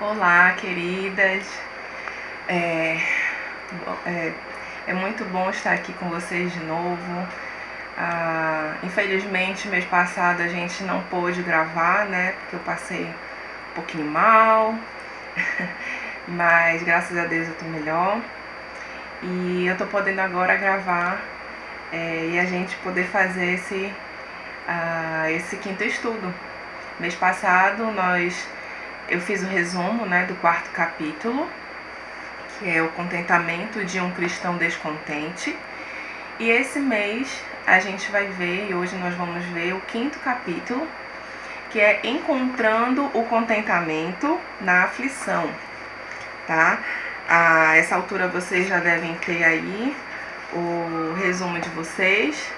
Olá, queridas. É, é muito bom estar aqui com vocês de novo. Infelizmente, mês passado a gente não pôde gravar, né? Porque eu passei um pouquinho mal, mas graças a Deus eu tô melhor. E eu tô podendo agora gravar e a gente poder fazer esse quinto estudo. Mês passado eu fiz o resumo, né, do quarto capítulo, que é o contentamento de um cristão descontente. E esse mês a gente vai ver, e hoje nós vamos ver o quinto capítulo, que é encontrando o contentamento na aflição, tá? A essa altura vocês já devem ter aí o resumo de vocês.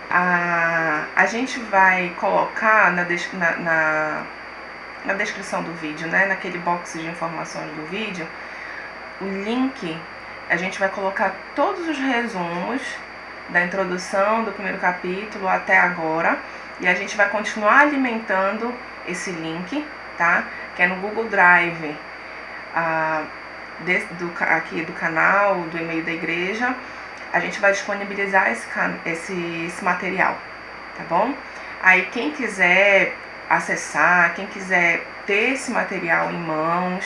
A gente vai colocar na descrição do vídeo, né, naquele box de informações do vídeo, o link. A gente vai colocar todos os resumos da introdução do primeiro capítulo até agora, e a gente vai continuar alimentando esse link, tá? Que é no Google Drive, aqui do canal, do e-mail da igreja. A gente vai disponibilizar esse material, tá bom? Aí quem quiser acessar, quem quiser ter esse material em mãos,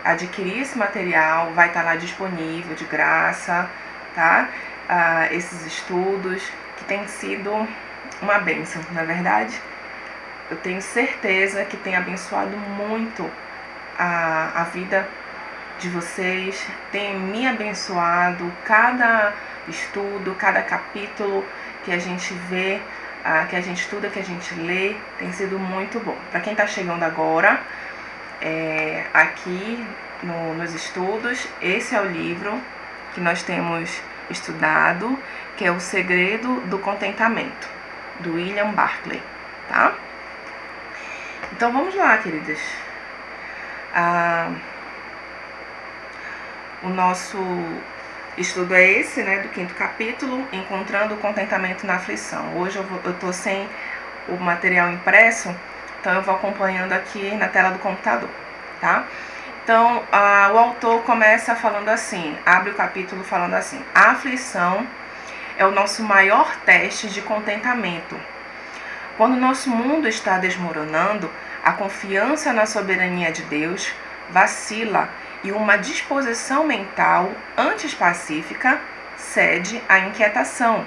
adquirir esse material, vai estar lá disponível de graça, tá? Esses estudos que tem sido uma bênção, na verdade. Eu tenho certeza que tem abençoado muito a vida de vocês, tem me abençoado. Cada estudo, cada capítulo que a gente vê, que a gente estuda, que a gente lê, tem sido muito bom. Para quem está chegando agora, aqui nos estudos, esse é o livro que nós temos estudado, que é O Segredo do Contentamento, do William Barclay, tá? Então vamos lá, queridas. O nosso estudo é esse, né, do quinto capítulo, Encontrando o Contentamento na Aflição. Hoje eu tô sem o material impresso, então eu vou acompanhando aqui na tela do computador, tá? Então, o autor começa falando assim, abre o capítulo falando assim: a aflição é o nosso maior teste de contentamento. Quando o nosso mundo está desmoronando, a confiança na soberania de Deus vacila e uma disposição mental antes pacífica cede à inquietação.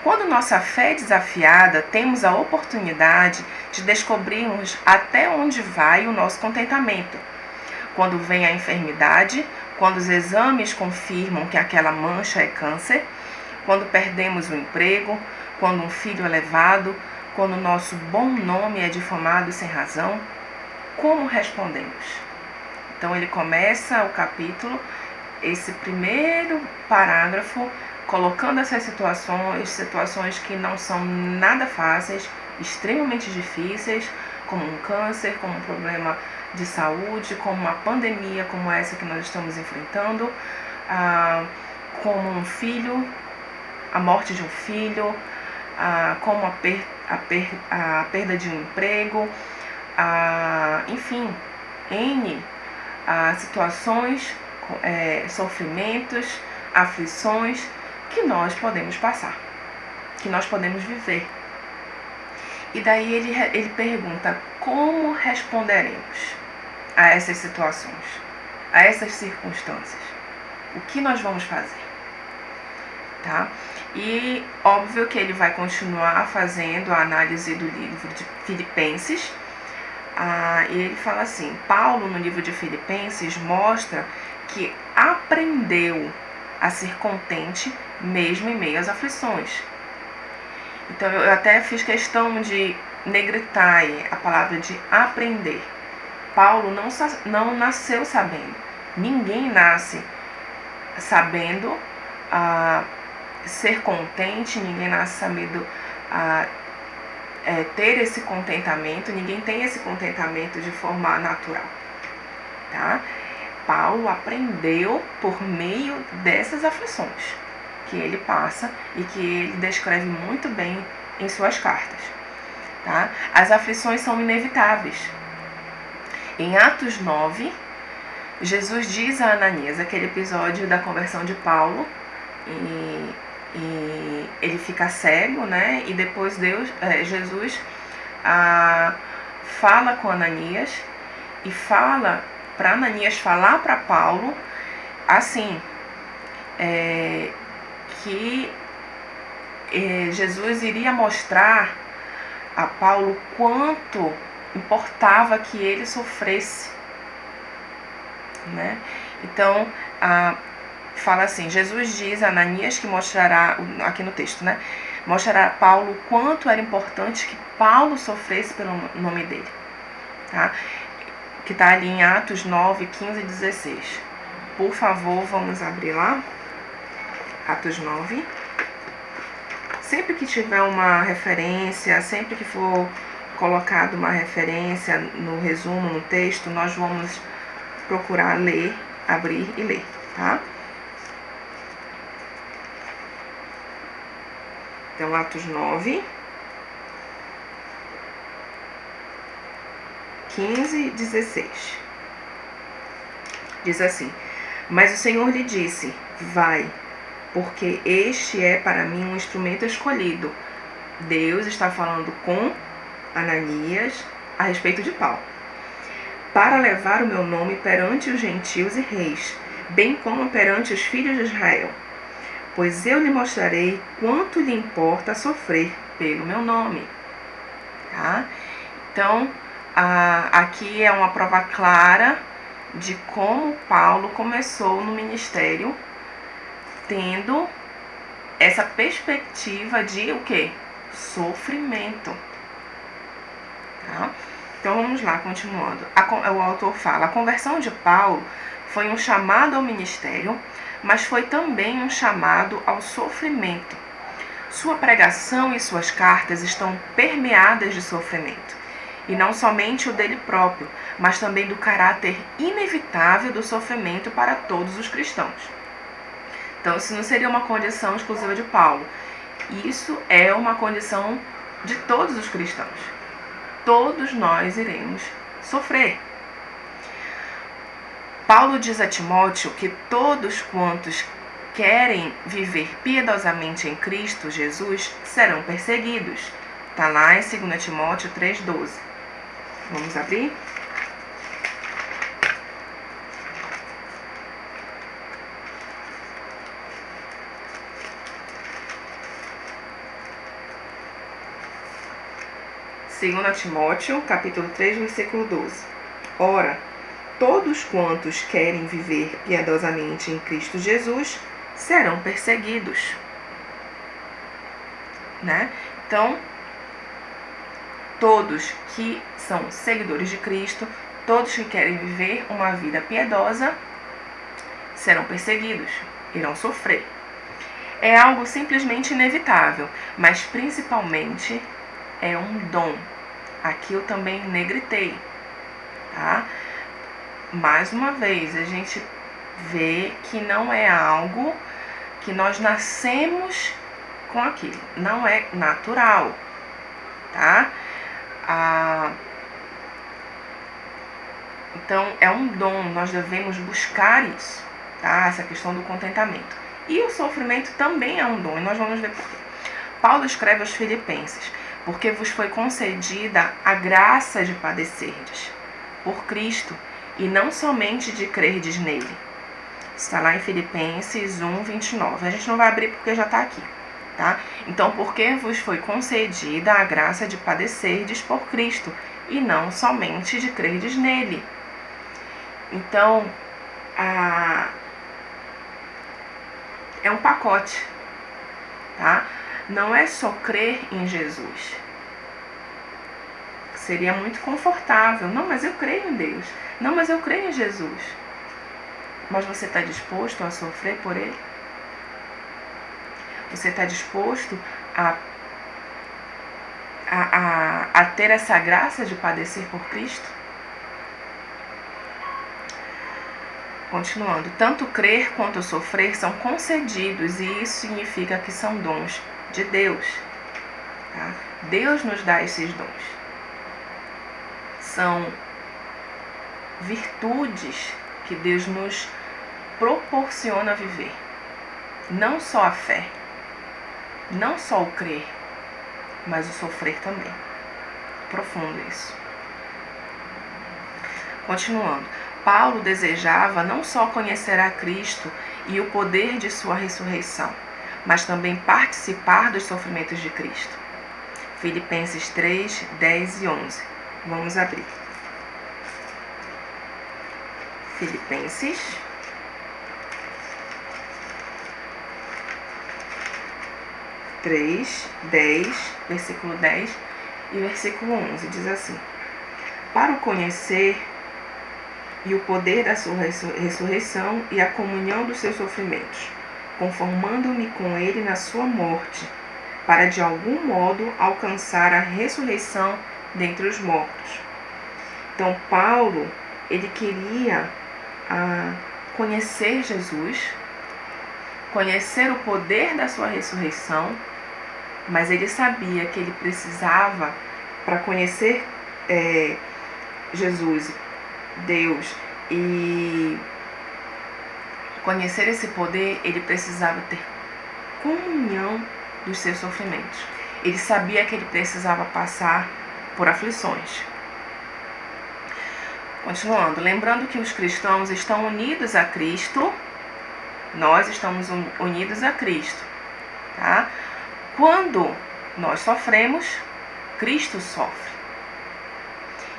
Quando nossa fé é desafiada, temos a oportunidade de descobrirmos até onde vai o nosso contentamento. Quando vem a enfermidade, quando os exames confirmam que aquela mancha é câncer, quando perdemos o emprego, quando um filho é levado, quando nosso bom nome é difamado sem razão, como respondemos? Então ele começa o capítulo, esse primeiro parágrafo, colocando essas situações que não são nada fáceis, extremamente difíceis, como um câncer, como um problema de saúde, como uma pandemia como essa que nós estamos enfrentando, como um filho, a morte de um filho, como a perda de um emprego, enfim, N situações, sofrimentos, aflições que nós podemos passar, que nós podemos viver. E daí ele pergunta: como responderemos a essas situações, a essas circunstâncias? O que nós vamos fazer? Tá? E óbvio que ele vai continuar fazendo a análise do livro de Filipenses. E ele fala assim: Paulo, no livro de Filipenses, mostra que aprendeu a ser contente mesmo em meio às aflições. Então eu até fiz questão de negritar a palavra de aprender. Paulo não nasceu sabendo. Ninguém nasce sabendo ser contente, ninguém nasce sabendo ter esse contentamento, ninguém tem esse contentamento de forma natural, tá? Paulo aprendeu por meio dessas aflições que ele passa e que ele descreve muito bem em suas cartas, tá? As aflições são inevitáveis Em Atos 9, Jesus diz a Ananias, aquele episódio da conversão de Paulo, e ele fica cego, né? E depois Jesus fala com Ananias e fala para Ananias falar para Paulo assim, que Jesus iria mostrar a Paulo quanto importava que ele sofresse, né? Então, fala assim, Jesus diz a Ananias que mostrará, aqui no texto, né? Mostrará a Paulo quanto era importante que Paulo sofresse pelo nome dele, tá? Que está ali em Atos 9, 15 e 16. Por favor, vamos abrir lá. Atos 9. Sempre que tiver uma referência, sempre que for colocado uma referência no resumo, no texto, nós vamos procurar ler, abrir e ler, tá? Então, Atos 9, 15 e 16. Diz assim: Mas o Senhor lhe disse, vai, porque este é para mim um instrumento escolhido. Deus está falando com Ananias a respeito de Paulo. Para levar o meu nome perante os gentios e reis, bem como perante os filhos de Israel. Pois eu lhe mostrarei quanto lhe importa sofrer pelo meu nome. Tá? Então, aqui é uma prova clara de como Paulo começou no ministério, tendo essa perspectiva de o quê? Sofrimento. Tá? Então vamos lá, continuando. O autor fala: a conversão de Paulo foi um chamado ao ministério, mas foi também um chamado ao sofrimento. Sua pregação e suas cartas estão permeadas de sofrimento, e não somente o dele próprio, mas também do caráter inevitável do sofrimento para todos os cristãos. Então, isso não seria uma condição exclusiva de Paulo. Isso é uma condição de todos os cristãos. Todos nós iremos sofrer. Paulo diz a Timóteo que todos quantos querem viver piedosamente em Cristo Jesus serão perseguidos. Está lá em 2 Timóteo 3,12. Vamos abrir? Segundo Timóteo, capítulo 3, versículo 12. Ora, todos quantos querem viver piedosamente em Cristo Jesus serão perseguidos. Né? Então, todos que são seguidores de Cristo, todos que querem viver uma vida piedosa, serão perseguidos, irão sofrer. É algo simplesmente inevitável, mas principalmente é um dom. Aqui eu também negritei, tá? Mais uma vez, a gente vê que não é algo que nós nascemos com aquilo, não é natural, tá? Então, é um dom, nós devemos buscar isso, tá? Essa questão do contentamento. E o sofrimento também é um dom, e nós vamos ver por quê. Paulo escreve aos Filipenses: porque vos foi concedida a graça de padecerdes por Cristo, e não somente de crerdes nele. Está lá em Filipenses 1, 29. A gente não vai abrir porque já está aqui, tá? Então, porque vos foi concedida a graça de padecerdes por Cristo, e não somente de crerdes nele. Então, é um pacote, tá? Não é só crer em Jesus. Seria muito confortável. Não, mas eu creio em Deus. Não, mas eu creio em Jesus. Mas você está disposto a sofrer por Ele? Você está disposto a ter essa graça de padecer por Cristo? Continuando. Tanto crer quanto sofrer são concedidos, e isso significa que são dons de Deus. Tá? Deus nos dá esses dons. São virtudes que Deus nos proporciona viver. Não só a fé, não só o crer, mas o sofrer também. Profundo isso. Continuando. Paulo desejava não só conhecer a Cristo e o poder de sua ressurreição, mas também participar dos sofrimentos de Cristo. Filipenses 3, 10 e 11. Vamos abrir. Filipenses 3, 10, versículo 10 e versículo 11. Diz assim: para o conhecer e o poder da sua ressurreição e a comunhão dos seus sofrimentos, conformando-me com ele na sua morte, para de algum modo alcançar a ressurreição dentre os mortos. Então Paulo, ele queria conhecer Jesus, conhecer o poder da sua ressurreição, mas ele sabia que ele precisava, para conhecer Jesus, Deus, e conhecer esse poder, ele precisava ter comunhão dos seus sofrimentos. Ele sabia que ele precisava passar por aflições. Continuando, lembrando que os cristãos estão unidos a Cristo, nós estamos unidos a Cristo, tá? Quando nós sofremos, Cristo sofre.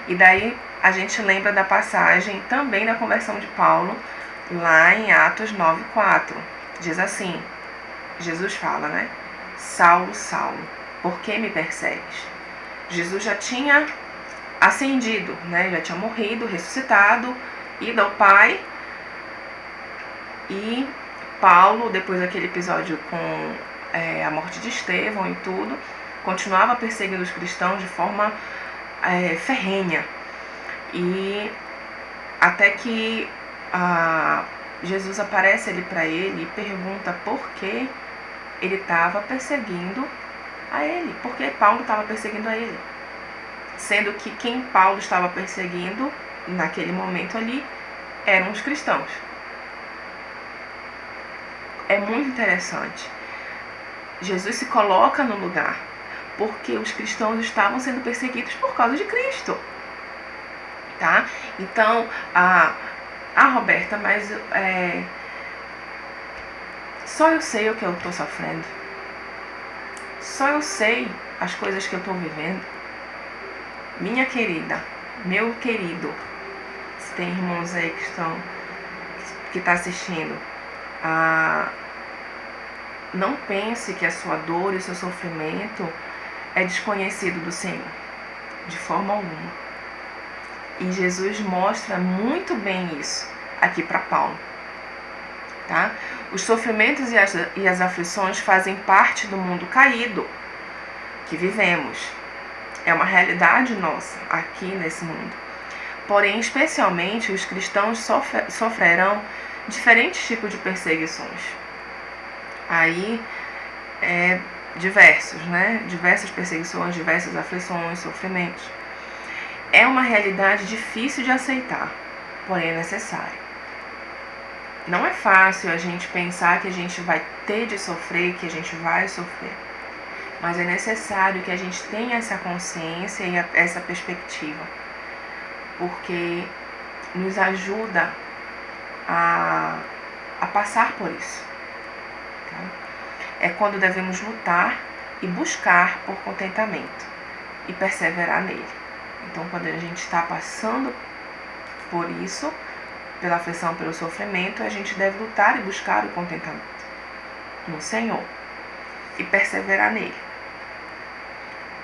E daí a gente lembra da passagem também da conversão de Paulo, lá em Atos 9:4. Diz assim, Jesus fala, né? Saulo, Saulo, por que me persegues? Jesus já tinha ascendido, né? Já tinha morrido, ressuscitado, ido ao Pai. E Paulo, depois daquele episódio com a morte de Estevão e tudo, continuava perseguindo os cristãos de forma ferrenha. E até que Jesus aparece ali para ele e pergunta por que ele estava perseguindo a ele, por que Paulo estava perseguindo a ele, sendo que quem Paulo estava perseguindo naquele momento ali eram os cristãos. É muito interessante. Jesus se coloca no lugar, porque os cristãos estavam sendo perseguidos por causa de Cristo, tá? Então, Roberta, mas só eu sei o que eu estou sofrendo, só eu sei as coisas que eu estou vivendo. Minha querida, meu querido, se tem irmãos aí que estão assistindo, não pense que a sua dor e o seu sofrimento é desconhecido do Senhor, de forma alguma. E Jesus mostra muito bem isso aqui para Paulo, tá? Os sofrimentos e as aflições fazem parte do mundo caído que vivemos. É uma realidade nossa aqui nesse mundo. Porém, especialmente, os cristãos sofrerão diferentes tipos de perseguições. Aí, diversos, né? Diversas perseguições, diversas aflições, sofrimentos. É uma realidade difícil de aceitar, porém é necessário. Não é fácil a gente pensar que a gente vai ter de sofrer, que a gente vai sofrer. Mas é necessário que a gente tenha essa consciência e essa perspectiva, porque nos ajuda a passar por isso. Tá? É quando devemos lutar e buscar por contentamento e perseverar nele. Então, quando a gente está passando por isso, pela aflição, pelo sofrimento, a gente deve lutar e buscar o contentamento no Senhor e perseverar nele,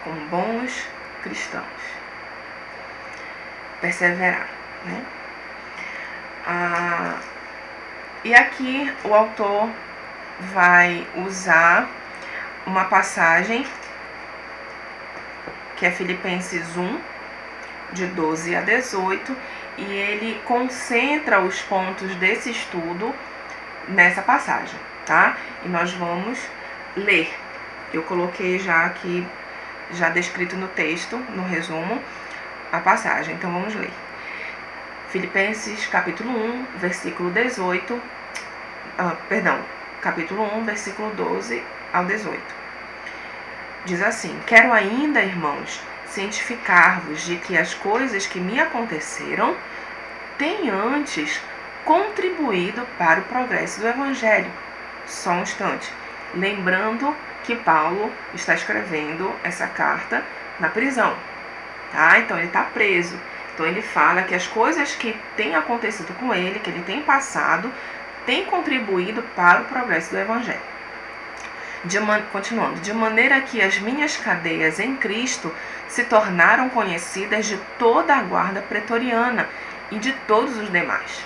como bons cristãos. Perseverar, né? E aqui o autor vai usar uma passagem que é Filipenses 1, de 12 a 18, e ele concentra os pontos desse estudo nessa passagem, tá? E nós vamos ler. Eu coloquei já aqui, já descrito no texto, no resumo, a passagem. Então vamos ler. Filipenses capítulo 1, versículo 18, capítulo 1, versículo 12 ao 18. Diz assim: quero ainda, irmãos, cientificar-vos de que as coisas que me aconteceram têm antes contribuído para o progresso do Evangelho. Só um instante. Lembrando que Paulo está escrevendo essa carta na prisão. Tá? Então ele está preso. Então ele fala que as coisas que têm acontecido com ele, que ele tem passado, têm contribuído para o progresso do Evangelho. Continuando, de maneira que as minhas cadeias em Cristo se tornaram conhecidas de toda a guarda pretoriana e de todos os demais.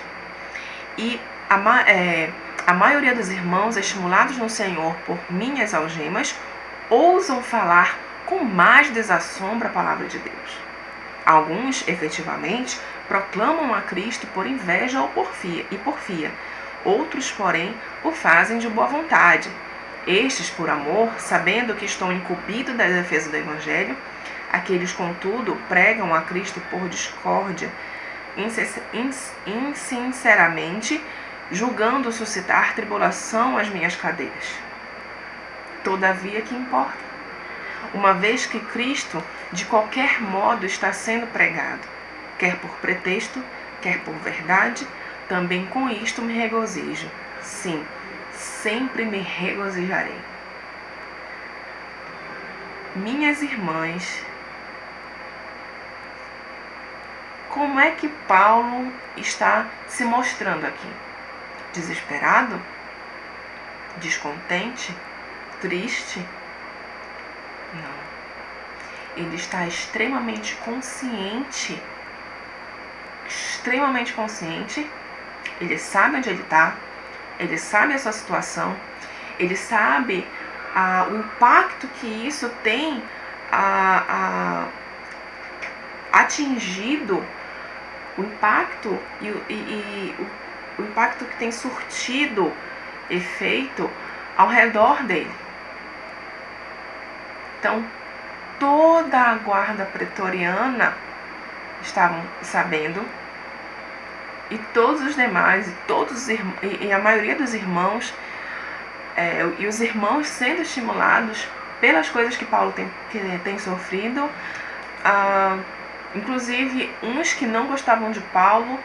E a maioria dos irmãos, estimulados no Senhor por minhas algemas, ousam falar com mais desassombro a palavra de Deus. Alguns, efetivamente, proclamam a Cristo por inveja ou porfia. Outros, porém, o fazem de boa vontade. Estes, por amor, sabendo que estou incumbido da defesa do Evangelho. Aqueles, contudo, pregam a Cristo por discórdia, insinceramente, julgando suscitar tribulação às minhas cadeias. Todavia, que importa? Uma vez que Cristo, de qualquer modo, está sendo pregado, quer por pretexto, quer por verdade, também com isto me regozijo. Sim, sempre me regozijarei. Minhas irmãs, como é que Paulo está se mostrando aqui? Desesperado? Descontente? Triste? Não. Ele está extremamente consciente. Ele sabe onde ele está. Ele sabe a sua situação. Ele sabe o impacto que isso tem atingido, o impacto o impacto que tem surtido efeito ao redor dele. Então, toda a guarda pretoriana estavam sabendo, e todos os demais, e a maioria dos irmãos, e os irmãos sendo estimulados pelas coisas que Paulo tem sofrido, inclusive uns que não gostavam de Paulo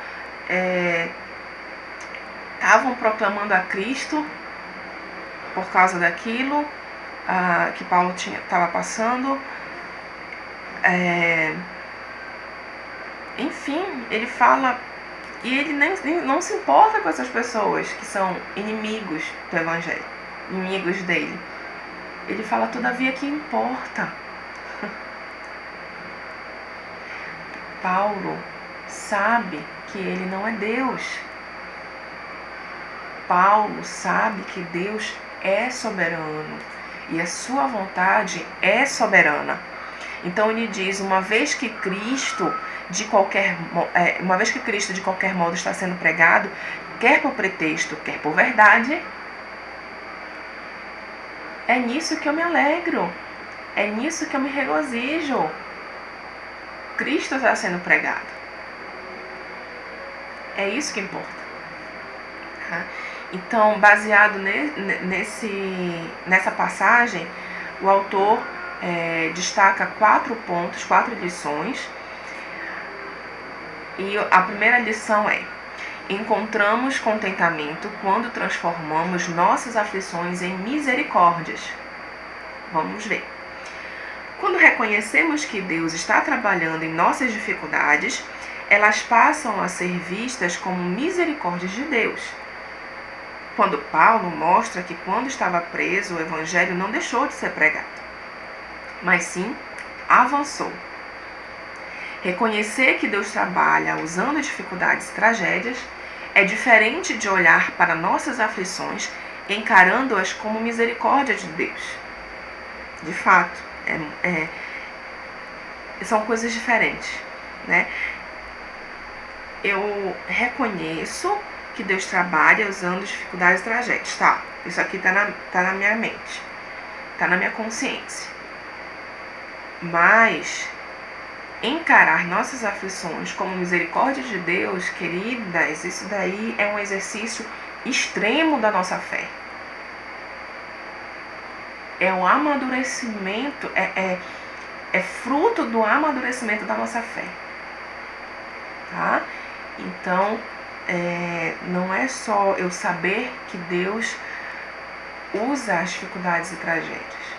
estavam proclamando a Cristo por causa daquilo que Paulo estava passando. Enfim, ele fala, e ele não se importa com essas pessoas que são inimigos do Evangelho, inimigos dele. Ele fala, todavia, que importa. Paulo sabe que ele não é Deus. Paulo sabe que Deus é soberano e a sua vontade é soberana. Então ele diz, uma vez que Cristo de qualquer modo está sendo pregado, quer por pretexto, quer por verdade, é nisso que eu me alegro, é nisso que eu me regozijo. Cristo está sendo pregado. É isso que importa. Tá? Então, baseado nessa passagem, o autor destaca 4 pontos, 4 lições. E a primeira lição é: encontramos contentamento quando transformamos nossas aflições em misericórdias. Vamos ver. Quando reconhecemos que Deus está trabalhando em nossas dificuldades, elas passam a ser vistas como misericórdias de Deus. Quando Paulo mostra que quando estava preso, o Evangelho não deixou de ser pregado, mas sim avançou. Reconhecer que Deus trabalha usando dificuldades e tragédias é diferente de olhar para nossas aflições encarando-as como misericórdia de Deus. De fato, são coisas diferentes, né? Eu reconheço que Deus trabalha usando dificuldades e tragédias. Tá, isso aqui tá na minha mente, tá na minha consciência. Mas encarar nossas aflições como misericórdia de Deus, queridas, isso daí é um exercício extremo da nossa fé. É o amadurecimento, é fruto do amadurecimento da nossa fé. Tá? Então, não é só eu saber que Deus usa as dificuldades e tragédias.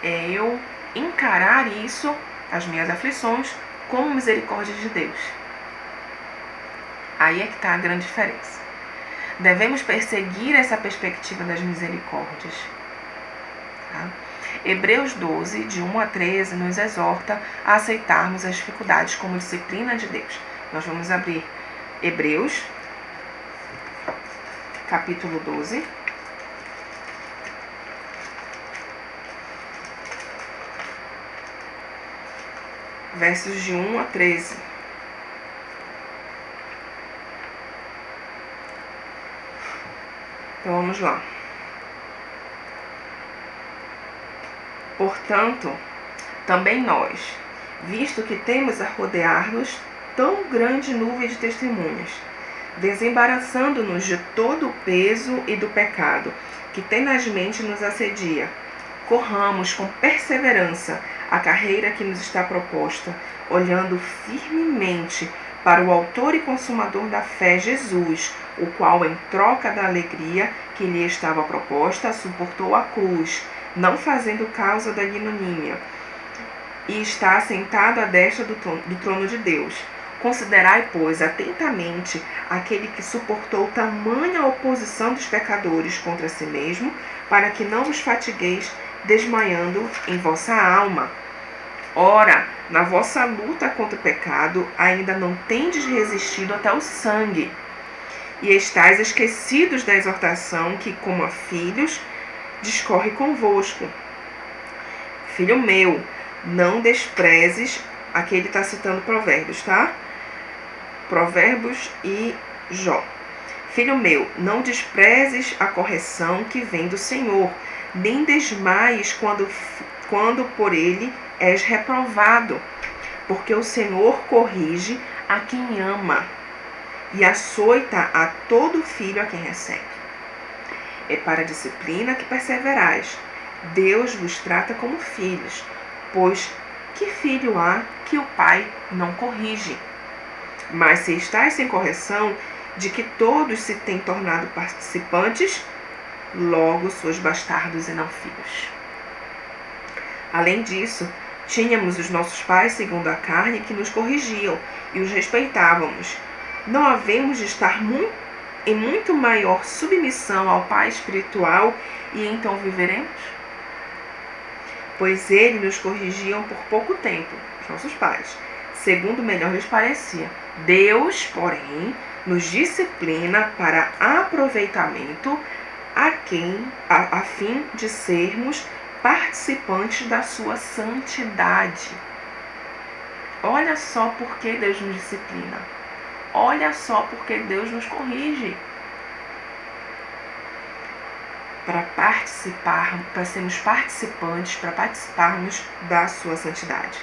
É eu encarar isso, as minhas aflições, como misericórdia de Deus. Aí é que está a grande diferença. Devemos perseguir essa perspectiva das misericórdias. Tá? Hebreus 12, de 1 a 13, nos exorta a aceitarmos as dificuldades como disciplina de Deus. Nós vamos abrir Hebreus, capítulo 12. Versos de 1 a 13. Então vamos lá. Portanto, também nós, visto que temos a rodear-nos tão grande nuvem de testemunhas, desembaraçando-nos de todo o peso e do pecado que tenazmente nos assedia, corramos com perseverança a carreira que nos está proposta, olhando firmemente para o autor e consumador da fé, Jesus, o qual, em troca da alegria que lhe estava proposta, suportou a cruz, não fazendo causa da ignomínia, e está assentado à destra do trono de Deus. Considerai, pois, atentamente aquele que suportou tamanha oposição dos pecadores contra si mesmo, para que não vos fatigueis desmaiando em vossa alma. Ora, na vossa luta contra o pecado, ainda não tendes resistido até o sangue, e estáis esquecidos da exortação que, como a filhos, discorre convosco. Filho meu, não desprezes, aqui ele está citando Provérbios, tá? Provérbios e Jó. Filho meu, não desprezes a correção que vem do Senhor, nem desmaies quando por ele és reprovado, porque o Senhor corrige a quem ama e açoita a todo filho a quem recebe. É para a disciplina que perseverais. Deus vos trata como filhos, pois que filho há que o pai não corrige? Mas se estáis sem correção, de que todos se têm tornado participantes, logo sois bastardos e não filhos. Além disso, tínhamos os nossos pais segundo a carne que nos corrigiam e os respeitávamos. Não havemos de estar em muito maior submissão ao Pai espiritual e então viveremos? Pois eles nos corrigiam por pouco tempo, os nossos pais, segundo melhor lhes parecia. Deus, porém, nos disciplina para aproveitamento a fim de sermos participantes da sua santidade. Olha só por que Deus nos disciplina. Olha só por que Deus nos corrige. Para sermos participantes, para participarmos da sua santidade.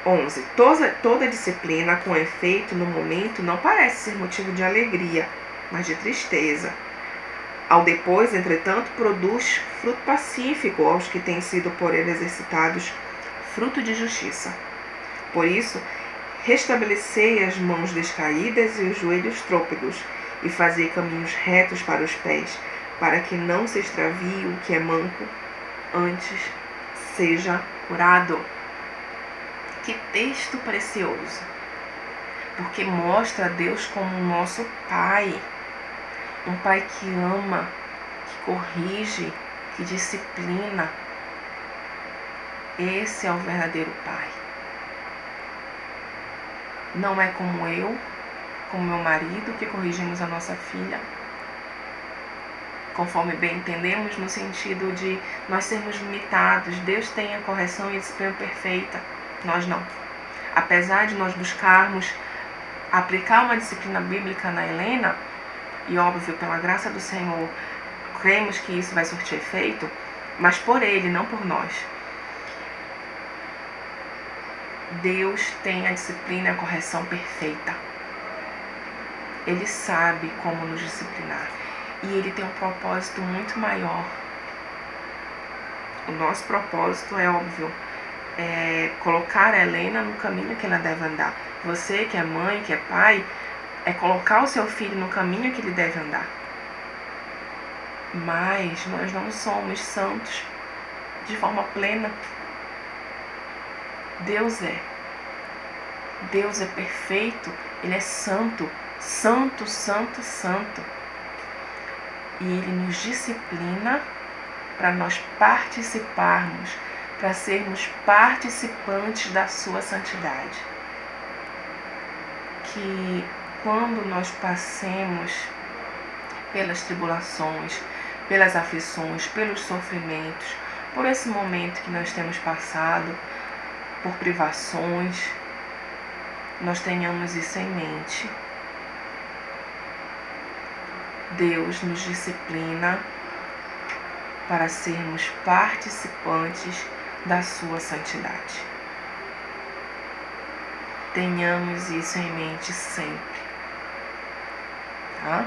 11. Toda disciplina com efeito no momento não parece ser motivo de alegria, mas de tristeza. Ao depois, entretanto, produz fruto pacífico aos que têm sido por ele exercitados, fruto de justiça. Por isso, restabelecei as mãos descaídas e os joelhos trôpegos, e fazei caminhos retos para os pés, para que não se extravie o que é manco, antes seja curado. Que texto precioso! Porque mostra Deus como o nosso Pai. Um Pai que ama, que corrige, que disciplina. Esse é o verdadeiro Pai. Não é como eu, como meu marido, que corrigimos a nossa filha, conforme bem entendemos, no sentido de nós sermos limitados. Deus tem a correção e a disciplina perfeita, nós não. Apesar de nós buscarmos aplicar uma disciplina bíblica na Helena, e óbvio, pela graça do Senhor, cremos que isso vai surtir efeito, mas por Ele, não por nós. Deus tem a disciplina e a correção perfeita. Ele sabe como nos disciplinar. E Ele tem um propósito muito maior. O nosso propósito é óbvio. É colocar a Helena no caminho que ela deve andar. Você que é mãe, que é pai, é colocar o seu filho no caminho que ele deve andar. Mas nós não somos santos de forma plena. Deus é. Deus é perfeito. Ele é santo. Santo, santo, santo. E Ele nos disciplina para nós participarmos, para sermos participantes da sua santidade. Que quando nós passemos pelas tribulações, pelas aflições, pelos sofrimentos, por esse momento que nós temos passado, por privações, nós tenhamos isso em mente. Deus nos disciplina para sermos participantes da sua santidade. Tenhamos isso em mente sempre. Tá?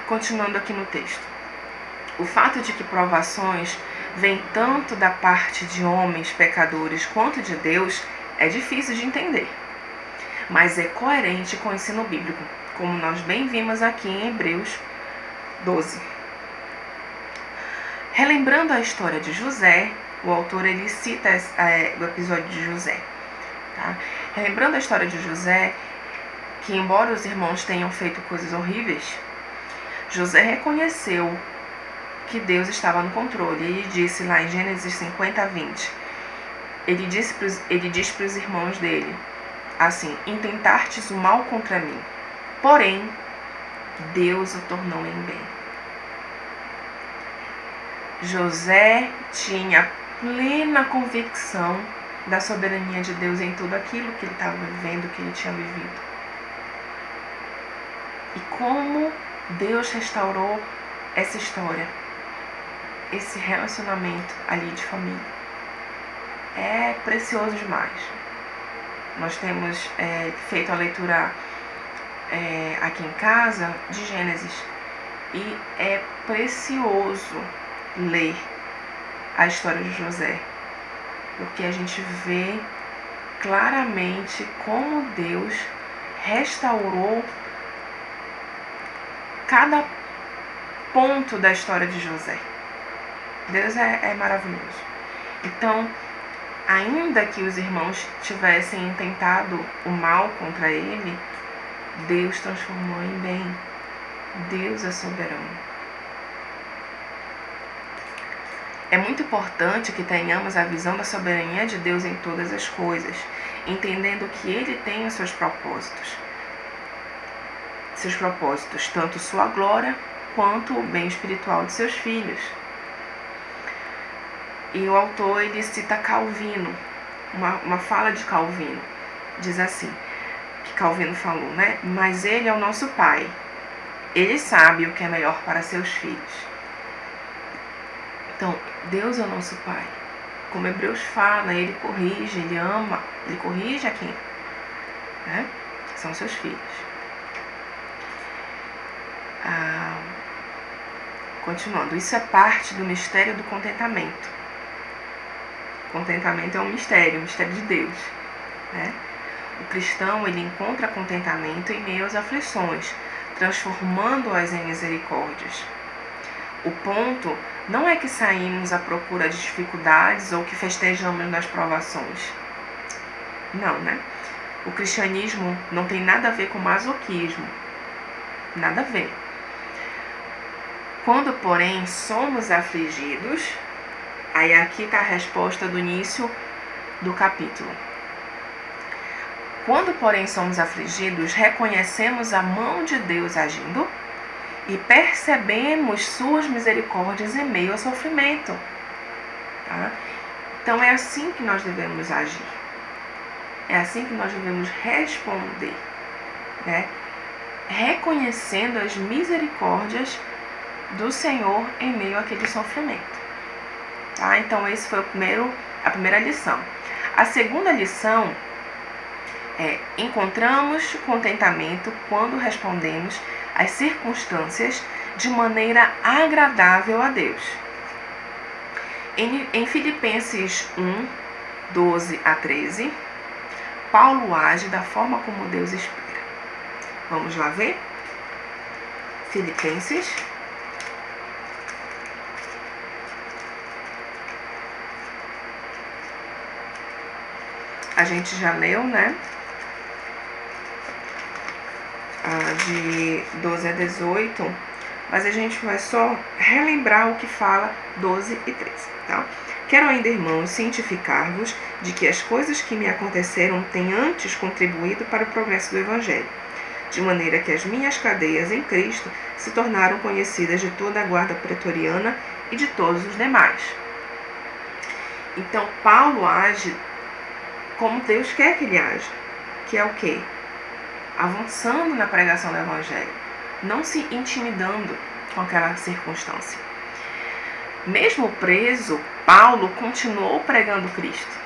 Continuando aqui no texto. O fato de que provações vêm tanto da parte de homens pecadores quanto de Deus é difícil de entender, mas é coerente com o ensino bíblico, como nós bem vimos aqui em Hebreus 12. Relembrando a história de José, o autor ele cita o episódio de José. Tá? Relembrando a história de José, que embora os irmãos tenham feito coisas horríveis, José reconheceu que Deus estava no controle. Ele disse lá em Gênesis 50:20, ele diz para os irmãos dele, assim: intentastes o mal contra mim, porém Deus o tornou em bem. José tinha plena convicção da soberania de Deus em tudo aquilo que ele estava vivendo, que ele tinha vivido. E como Deus restaurou essa história, esse relacionamento ali de família. É precioso demais. Nós temos feito a leitura aqui em casa de Gênesis e é precioso ler a história de José, porque a gente vê claramente como Deus restaurou cada ponto da história de José. Deus é maravilhoso. Então, ainda que os irmãos tivessem tentado o mal contra ele, Deus transformou em bem. Deus é soberano. É muito importante que tenhamos a visão da soberania de Deus em todas as coisas, entendendo que Ele tem os seus propósitos. Seus propósitos, tanto sua glória quanto o bem espiritual de seus filhos. E o autor ele cita Calvino, uma fala de Calvino. Diz assim, que Calvino falou, né? Mas Ele é o nosso Pai. Ele sabe o que é melhor para seus filhos. Então, Deus é o nosso Pai. Como Hebreus fala, Ele corrige, Ele ama, Ele corrige a quem? Né? São seus filhos. Continuando, isso é parte do mistério do contentamento. Contentamento é um mistério de Deus. Né? O cristão ele encontra contentamento em meio às aflições, transformando-as em misericórdias. O ponto não é que saímos à procura de dificuldades ou que festejamos nas provações. Não, né? O cristianismo não tem nada a ver com masoquismo. Nada a ver. Quando, porém, somos afligidos, aí aqui está a resposta do início do capítulo. Quando, porém, somos afligidos, reconhecemos a mão de Deus agindo e percebemos suas misericórdias em meio ao sofrimento. Tá? Então é assim que nós devemos agir. É assim que nós devemos responder. Né? Reconhecendo as misericórdias do Senhor em meio àquele sofrimento. Tá? Então esse foi a primeira lição. A segunda lição é: encontramos contentamento quando respondemos às circunstâncias de maneira agradável a Deus. Em Filipenses 1, 12 a 13, Paulo age da forma como Deus espera. Vamos lá ver? Filipenses. A gente já leu, né? De 12 a 18, mas a gente vai só relembrar o que fala 12 e 13, tá? Quero ainda, irmãos, cientificar-vos de que as coisas que me aconteceram têm antes contribuído para o progresso do Evangelho, de maneira que as minhas cadeias em Cristo se tornaram conhecidas de toda a guarda pretoriana e de todos os demais. Então, Paulo age como Deus quer que ele haja, que é o quê? Avançando na pregação do Evangelho, não se intimidando com aquela circunstância. Mesmo preso, Paulo continuou pregando Cristo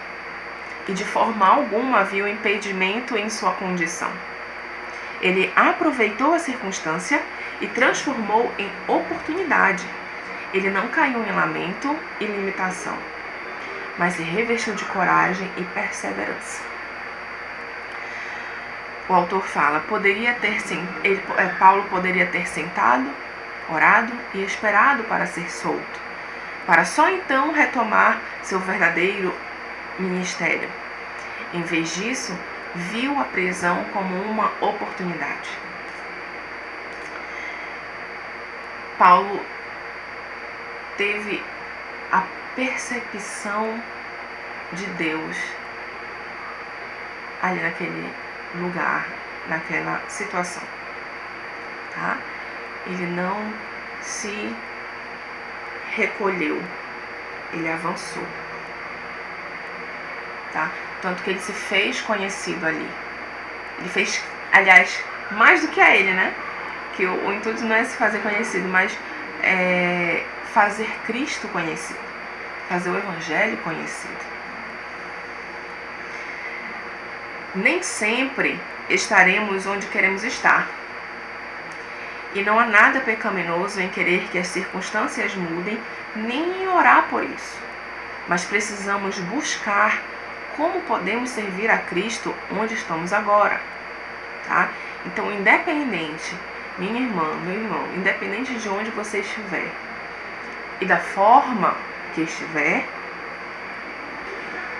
e de forma alguma viu impedimento em sua condição. Ele aproveitou a circunstância e transformou em oportunidade. Ele não caiu em lamento e limitação, mas se revestiu de coragem e perseverança. O autor fala: Paulo poderia ter sentado, orado e esperado para ser solto, para só então retomar seu verdadeiro ministério. Em vez disso, viu a prisão como uma oportunidade. Paulo teve a percepção de Deus ali naquele lugar, naquela situação, tá? Ele não se recolheu, ele avançou, tá? Tanto que ele se fez conhecido ali. Ele fez, aliás, mais do que a ele, né? Que o intuito não é se fazer conhecido, mas fazer Cristo conhecido, fazer o Evangelho conhecido. Nem sempre estaremos onde queremos estar. E não há nada pecaminoso em querer que as circunstâncias mudem, nem em orar por isso. Mas precisamos buscar como podemos servir a Cristo onde estamos agora, tá? Então, independente, minha irmã, meu irmão, independente de onde você estiver e da forma que estiver,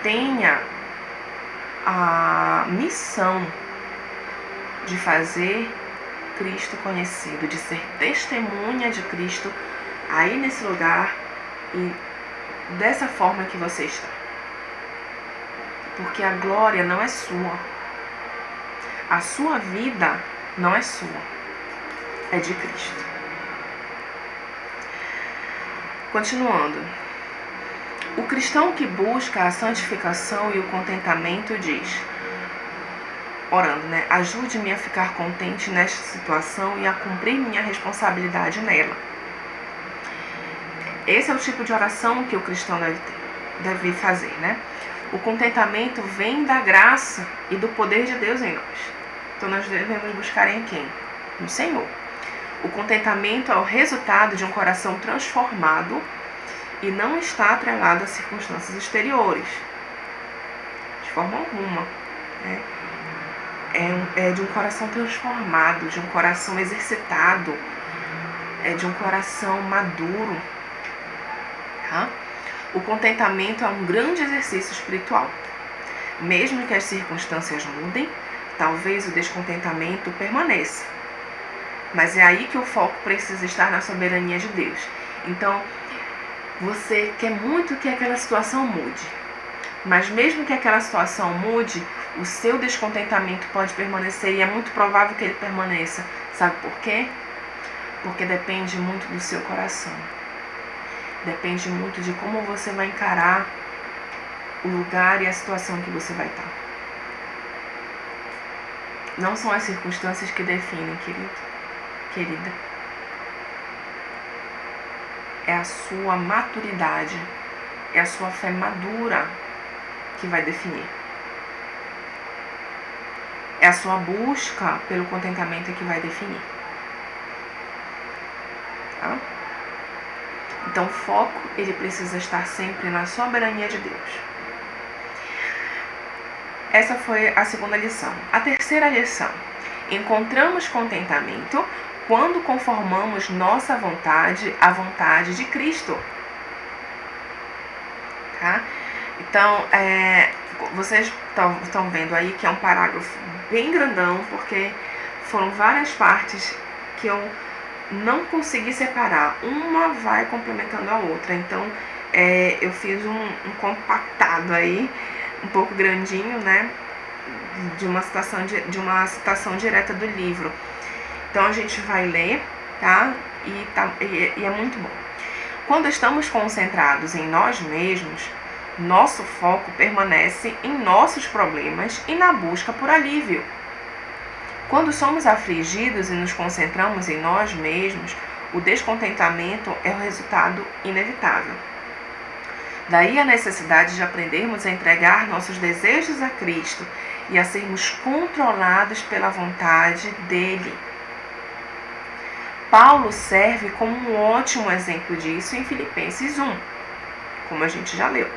tenha a missão de fazer Cristo conhecido, de ser testemunha de Cristo aí nesse lugar e dessa forma que você está. Porque a glória não é sua. A sua vida não é sua. É de Cristo. Continuando. O cristão que busca a santificação e o contentamento diz, orando, né? Ajude-me a ficar contente nesta situação e a cumprir minha responsabilidade nela. Esse é o tipo de oração que o cristão deve fazer, né? O contentamento vem da graça e do poder de Deus em nós. Então nós devemos buscar em quem? No Senhor. O contentamento é o resultado de um coração transformado e não está atrelado a circunstâncias exteriores, de forma alguma, né? É de um coração transformado, de um coração exercitado, de um coração maduro, tá? O contentamento é um grande exercício espiritual. Mesmo que as circunstâncias mudem, talvez o descontentamento permaneça. Mas é aí que o foco precisa estar na soberania de Deus. Então, você quer muito que aquela situação mude. Mas mesmo que aquela situação mude, o seu descontentamento pode permanecer e é muito provável que ele permaneça. Sabe por quê? Porque depende muito do seu coração. Depende muito de como você vai encarar o lugar e a situação que você vai estar. Não são as circunstâncias que definem, querida. É a sua maturidade, é a sua fé madura que vai definir. É a sua busca pelo contentamento que vai definir. Tá? Então o foco, ele precisa estar sempre na soberania de Deus. Essa foi a segunda lição. A terceira lição. Encontramos contentamento quando conformamos nossa vontade à vontade de Cristo. Tá? Então, vocês estão vendo aí que é um parágrafo bem grandão, porque foram várias partes que eu não consegui separar. Uma vai complementando a outra. Então, eu fiz um compactado aí, um pouco grandinho, né? De uma citação direta do livro. Então, a gente vai ler, tá? E é muito bom. Quando estamos concentrados em nós mesmos, nosso foco permanece em nossos problemas e na busca por alívio. Quando somos afligidos e nos concentramos em nós mesmos, o descontentamento é o resultado inevitável. Daí a necessidade de aprendermos a entregar nossos desejos a Cristo e a sermos controlados pela vontade dele. Paulo serve como um ótimo exemplo disso em Filipenses 1, como a gente já leu.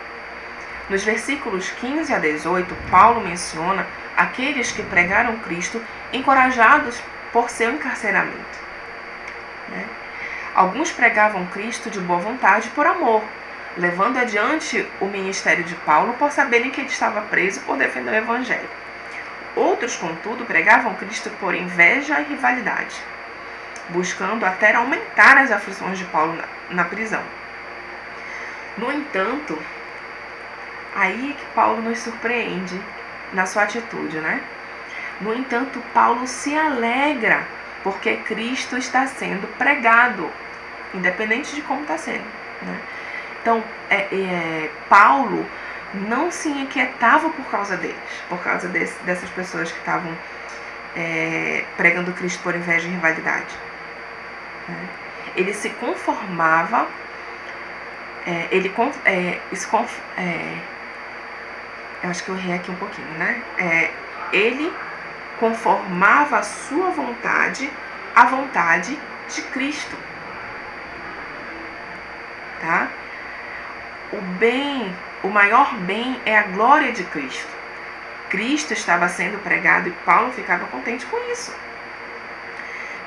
Nos versículos 15 a 18, Paulo menciona aqueles que pregaram Cristo encorajados por seu encarceramento. Alguns pregavam Cristo de boa vontade por amor, levando adiante o ministério de Paulo por saberem que ele estava preso por defender o Evangelho. Outros, contudo, pregavam Cristo por inveja e rivalidade, buscando até aumentar as aflições de Paulo na prisão. No entanto, aí é que Paulo nos surpreende na sua atitude, né? No entanto, Paulo se alegra porque Cristo está sendo pregado, independente de como está sendo, né? Então, Paulo não se inquietava por causa deles, por causa dessas pessoas que estavam pregando Cristo por inveja e rivalidade. Né? Ele se conformava, eu acho que eu errei aqui um pouquinho, né? Ele conformava a sua vontade à vontade de Cristo. Tá? O maior bem é a glória de Cristo. Cristo estava sendo pregado e Paulo ficava contente com isso.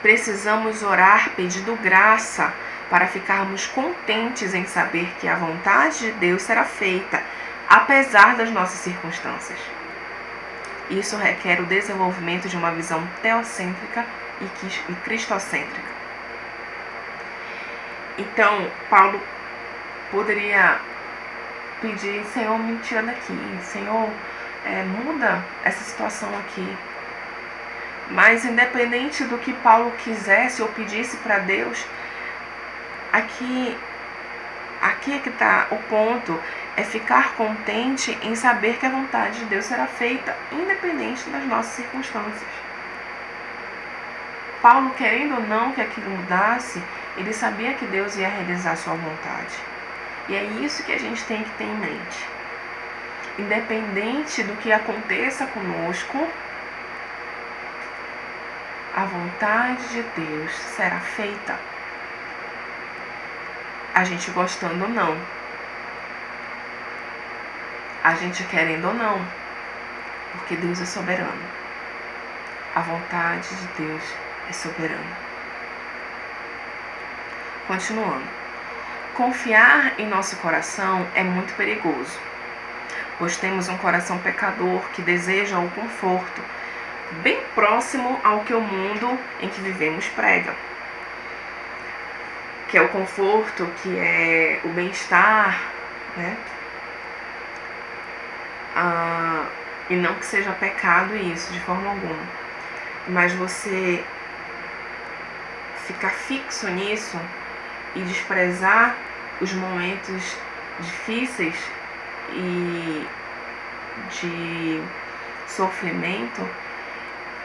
Precisamos orar pedindo graça para ficarmos contentes em saber que a vontade de Deus será feita, apesar das nossas circunstâncias. Isso requer o desenvolvimento de uma visão teocêntrica e cristocêntrica. Então, Paulo poderia pedir: Senhor, me tira daqui, Senhor, muda essa situação aqui. Mas independente do que Paulo quisesse ou pedisse para Deus, aqui é que está o ponto, é ficar contente em saber que a vontade de Deus será feita, independente das nossas circunstâncias. Paulo, querendo ou não que aquilo mudasse, ele sabia que Deus ia realizar a sua vontade. E é isso que a gente tem que ter em mente. Independente do que aconteça conosco, a vontade de Deus será feita. A gente gostando ou não. A gente querendo ou não. Porque Deus é soberano. A vontade de Deus é soberana. Continuando. Confiar em nosso coração é muito perigoso, pois temos um coração pecador que deseja o conforto, bem próximo ao que o mundo em que vivemos prega. Que é o conforto, que é o bem-estar, né? E não que seja pecado isso, de forma alguma. Mas você ficar fixo nisso e desprezar os momentos difíceis e de sofrimento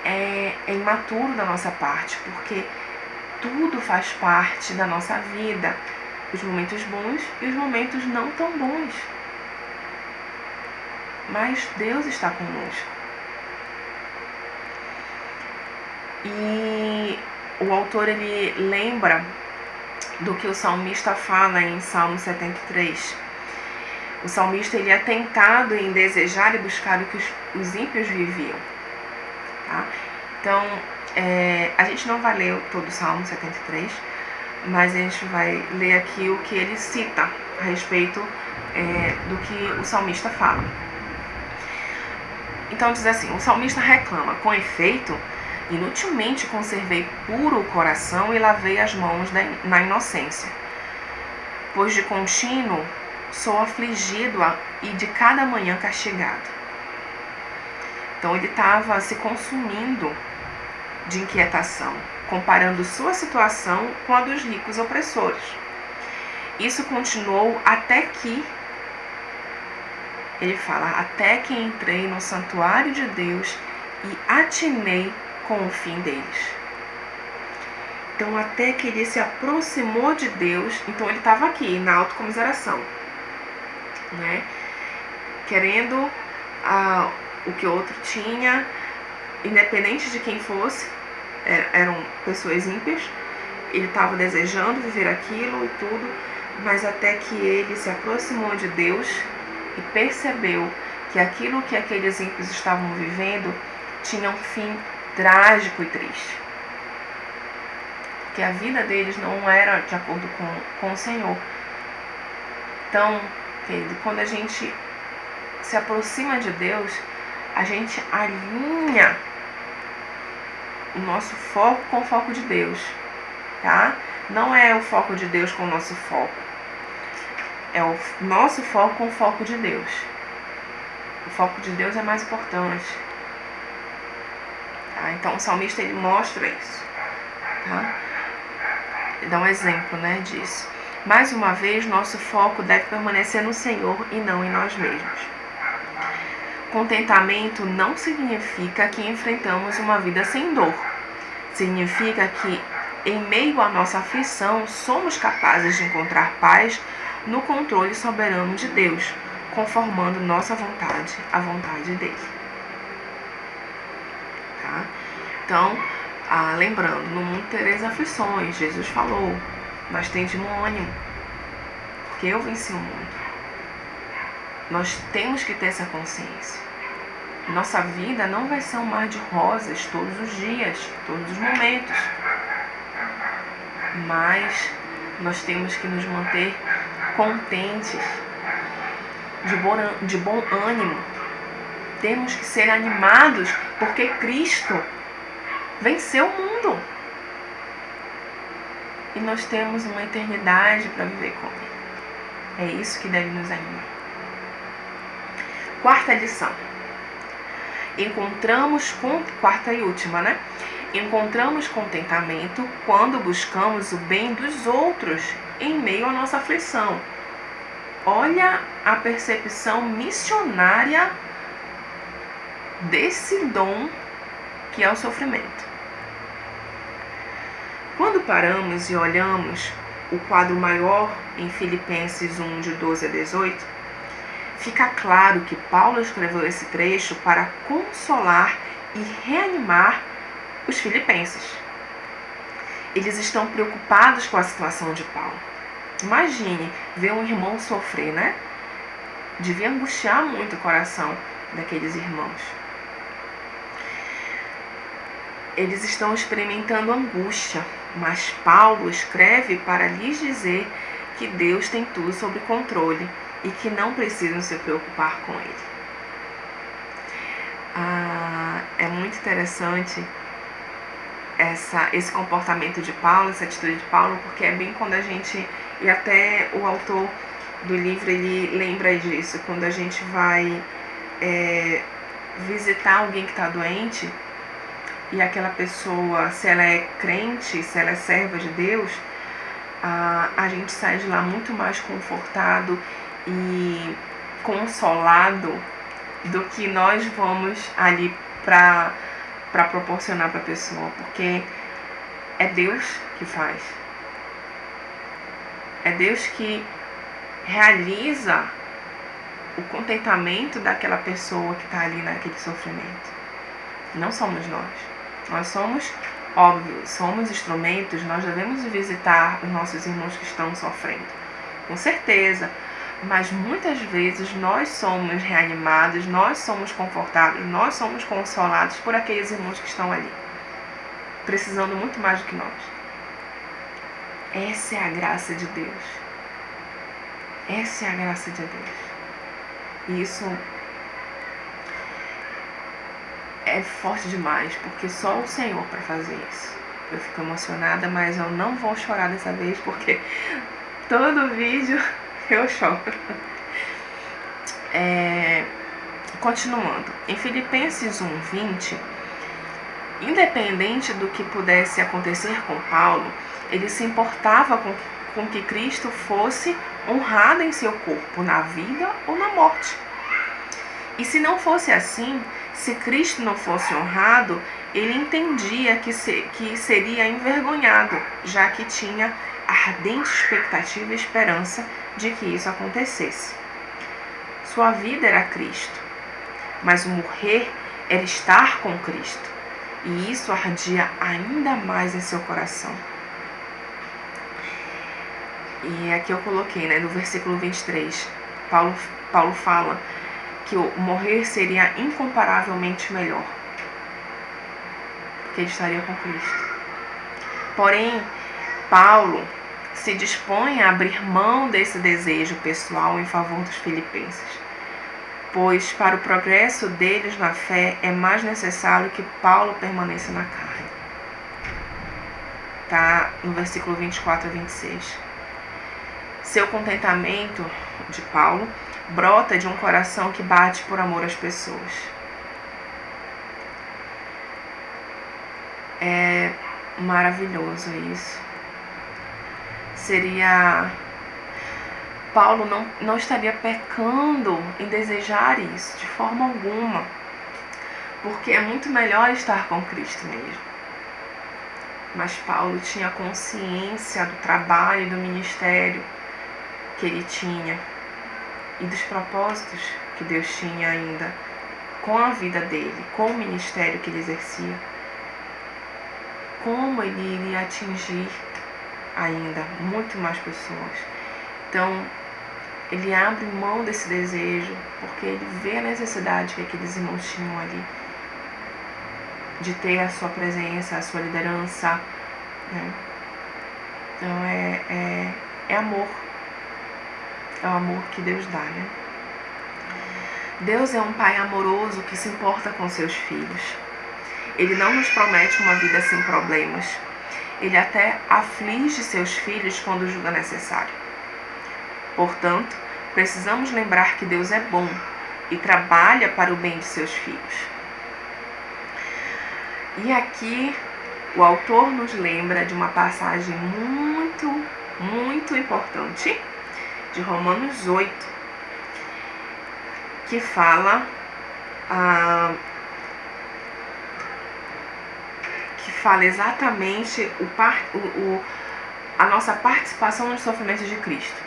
é imaturo da nossa parte, porque tudo faz parte da nossa vida, os momentos bons e os momentos não tão bons. mas Deus está conosco. E o autor ele lembra do que o salmista fala em Salmo 73. O salmista ele é tentado em desejar e buscar o que os ímpios viviam. Tá? Então, a gente não vai ler todo o Salmo 73, mas a gente vai ler aqui o que ele cita a respeito do que o salmista fala. Então diz assim, o salmista reclama: com efeito, inutilmente conservei puro o coração e lavei as mãos na inocência, pois de contínuo sou afligido e de cada manhã castigado. Então ele estava se consumindo de inquietação, comparando sua situação com a dos ricos opressores. Isso continuou até que, ele fala, até que entrei no santuário de Deus e atinei com o fim deles. Então até que ele se aproximou de Deus, então ele estava aqui na autocomiseração, né? Querendo o que o outro tinha, independente de quem fosse, eram pessoas ímpias. Ele estava desejando viver aquilo e tudo, mas até que ele se aproximou de Deus e percebeu que aquilo que aqueles ímpios estavam vivendo tinha um fim trágico e triste, que a vida deles não era de acordo com o Senhor. Então, querido, quando a gente se aproxima de Deus, a gente alinha o nosso foco com o foco de Deus, tá? Não é o foco de Deus com o nosso foco, é o nosso foco com o foco de Deus. O foco de Deus é mais importante, tá? Então o salmista ele mostra isso, tá? Ele dá um exemplo, né, disso. Mais uma vez, nosso foco deve permanecer no Senhor e não em nós mesmos. Contentamento não significa que enfrentamos uma vida sem dor. Significa que, em meio à nossa aflição, somos capazes de encontrar paz no controle soberano de Deus, conformando nossa vontade à vontade dele. Tá? Então, lembrando, no mundo tereis aflições, Jesus falou, mas tende bom ânimo, porque eu venci o mundo. Nós temos que ter essa consciência. Nossa vida não vai ser um mar de rosas todos os dias, todos os momentos. Mas nós temos que nos manter contentes, de bom ânimo. Temos que ser animados, porque Cristo venceu o mundo. E nós temos uma eternidade para viver com Ele. É isso que deve nos animar. Quarta lição. Quarta e última, né? Encontramos contentamento quando buscamos o bem dos outros em meio à nossa aflição. Olha a percepção missionária desse dom que é o sofrimento. Quando paramos e olhamos o quadro maior em Filipenses 1, de 12 a 18, fica claro que Paulo escreveu esse trecho para consolar e reanimar os filipenses. Eles estão preocupados com a situação de Paulo. Imagine ver um irmão sofrer, né? Devia angustiar muito o coração daqueles irmãos. Eles estão experimentando angústia, mas Paulo escreve para lhes dizer que Deus tem tudo sob controle e que não precisam se preocupar com ele. É muito interessante esse comportamento de Paulo, essa atitude de Paulo, porque é bem quando a gente, e até o autor do livro ele lembra disso, quando a gente vai visitar alguém que está doente, e aquela pessoa, se ela é crente, se ela é serva de Deus, a gente sai de lá muito mais confortado e consolado do que nós vamos ali para proporcionar para a pessoa, porque é Deus que faz. É Deus que realiza o contentamento daquela pessoa que está ali naquele sofrimento. Não somos nós. Nós somos, óbvio, somos instrumentos, nós devemos visitar os nossos irmãos que estão sofrendo. Com certeza. Mas muitas vezes nós somos reanimados, nós somos confortados, nós somos consolados por aqueles irmãos que estão ali, precisando muito mais do que nós. Essa é a graça de Deus. Essa é a graça de Deus. E isso é forte demais, porque só o Senhor para fazer isso. Eu fico emocionada, mas eu não vou chorar dessa vez, porque todo vídeo eu choro. Continuando, em Filipenses 1:20, independente do que pudesse acontecer com Paulo, ele se importava com que Cristo fosse honrado em seu corpo, na vida ou na morte. E se não fosse assim, se Cristo não fosse honrado, ele entendia que seria envergonhado, já que tinha ardente expectativa e esperança de que isso acontecesse. Sua vida era Cristo, mas o morrer era estar com Cristo, e isso ardia ainda mais em seu coração. E aqui eu coloquei, no versículo 23, Paulo fala que o morrer seria incomparavelmente melhor, porque ele estaria com Cristo. Porém, Paulo se dispõe a abrir mão desse desejo pessoal em favor dos filipenses, pois para o progresso deles na fé é mais necessário que Paulo permaneça na carne. Está no versículo 24 a 26. Seu contentamento, de Paulo, brota de um coração que bate por amor às pessoas. É maravilhoso isso. Paulo não estaria pecando em desejar isso, de forma alguma, porque é muito melhor estar com Cristo mesmo. Mas Paulo tinha consciência do trabalho e do ministério que ele tinha e dos propósitos que Deus tinha ainda com a vida dele, com o ministério que ele exercia, como ele iria atingir ainda muito mais pessoas. Então, ele abre mão desse desejo, porque ele vê a necessidade que aqueles irmãos tinham ali, de ter a sua presença, a sua liderança, né? Então, é amor. É o amor que Deus dá, né? Deus é um pai amoroso que se importa com seus filhos. Ele não nos promete uma vida sem problemas. Ele até aflige seus filhos quando julga necessário. Portanto, precisamos lembrar que Deus é bom e trabalha para o bem de seus filhos. E aqui o autor nos lembra de uma passagem muito, muito importante de Romanos 8, que fala exatamente a nossa participação nos sofrimentos de Cristo.